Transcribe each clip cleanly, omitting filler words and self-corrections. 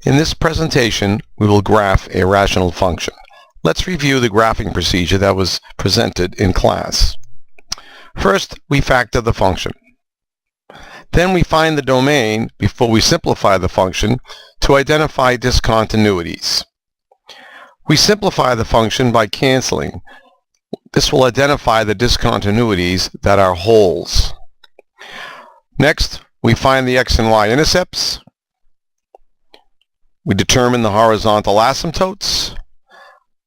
In this presentation, we will graph a rational function. Let's review the graphing procedure that was presented in class. First, we factor the function. Then we find the domain before we simplify the function to identify discontinuities. We simplify the function by canceling. This will identify the discontinuities that are holes. Next, we find the x and y intercepts. We determine the horizontal asymptotes.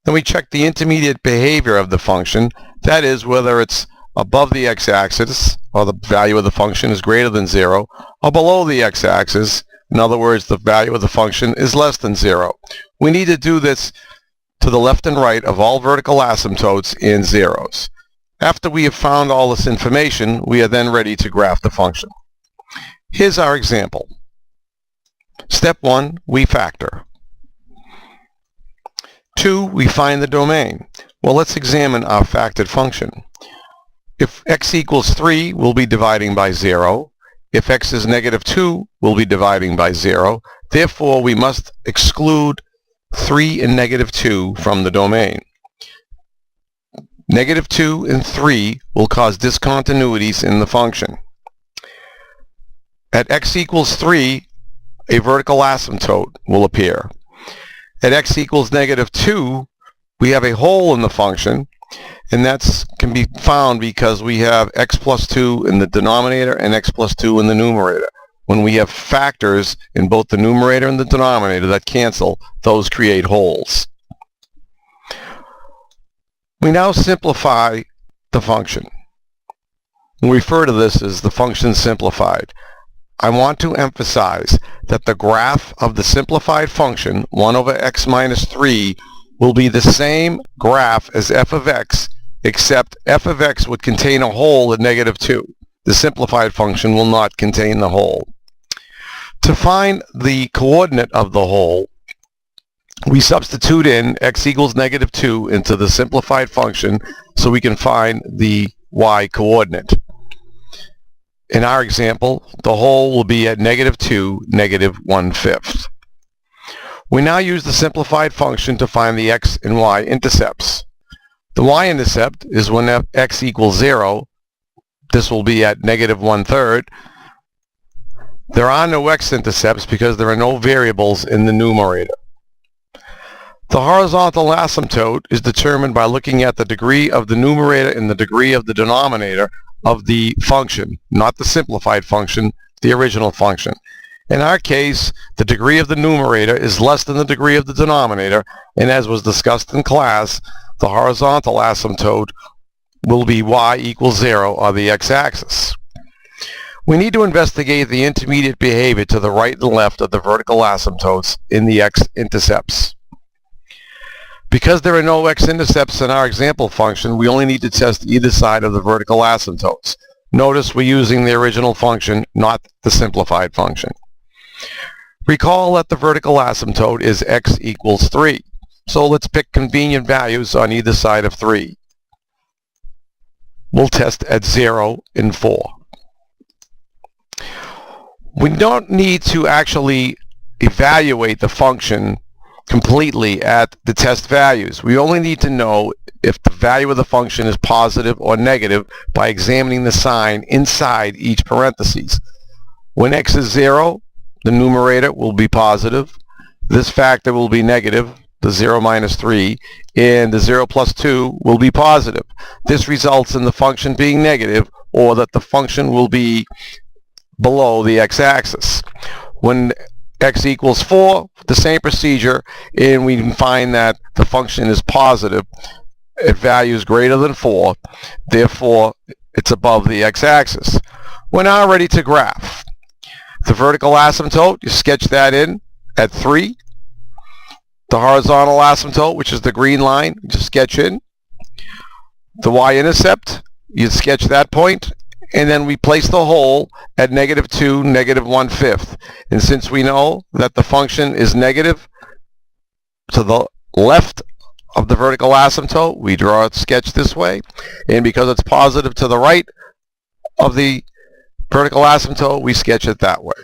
Then we check the intermediate behavior of the function, that is, whether it's above the x-axis, or the value of the function is greater than 0, or below the x-axis, in other words, the value of the function is less than 0. We need to do this to the left and right of all vertical asymptotes in zeros. After we have found all this information, we are then ready to graph the function. Here's our example. Step 1, we factor. 2, we find the domain. Well, let's examine our factored function. If x equals 3, we'll be dividing by 0. If x is negative 2, we'll be dividing by 0. Therefore, we must exclude 3 and negative 2 from the domain. Negative 2 and 3 will cause discontinuities in the function. At x equals 3, a vertical asymptote will appear. At x equals negative 2, we have a hole in the function, and that can be found because we have x plus 2 in the denominator and x plus 2 in the numerator. When we have factors in both the numerator and the denominator that cancel, those create holes. We now simplify the function. We refer to this as the function simplified. I want to emphasize that the graph of the simplified function, 1 over x minus 3, will be the same graph as f of x, except f of x would contain a hole at negative 2. The simplified function will not contain the hole. To find the coordinate of the hole, we substitute in x equals negative 2 into the simplified function so we can find the y coordinate. In our example, the hole will be at negative 2, negative 1/5. We now use the simplified function to find the x and y intercepts. The y-intercept is when x equals 0. This will be at negative 1/3. There are no x-intercepts because there are no variables in the numerator. The horizontal asymptote is determined by looking at the degree of the numerator and the degree of the denominator of the function, not the simplified function, the original function. In our case, the degree of the numerator is less than the degree of the denominator, and as was discussed in class, the horizontal asymptote will be y equals 0 on the x-axis. We need to investigate the intermediate behavior to the right and left of the vertical asymptotes in the x-intercepts. Because there are no x-intercepts in our example function, we only need to test either side of the vertical asymptotes. Notice we're using the original function, not the simplified function. Recall that the vertical asymptote is x equals 3. So let's pick convenient values on either side of 3. We'll test at 0 and 4. We don't need to actually evaluate the function completely at the test values. We only need to know if the value of the function is positive or negative by examining the sign inside each parentheses. When x is 0, the numerator will be positive. This factor will be negative, the 0 minus 3, and the 0 plus 2 will be positive. This results in the function being negative, or that the function will be below the x-axis. When x equals 4, the same procedure, and we can find that the function is positive at values greater than 4, therefore it's above the x-axis. We're now ready to graph. The vertical asymptote, you sketch that in at 3. The horizontal asymptote, which is the green line, you just sketch in. The y-intercept, you sketch that point, and then we place the hole at negative 2, negative 1/5. And since we know that the function is negative to the left of the vertical asymptote, we draw a sketch this way. And because it's positive to the right of the vertical asymptote, we sketch it that way.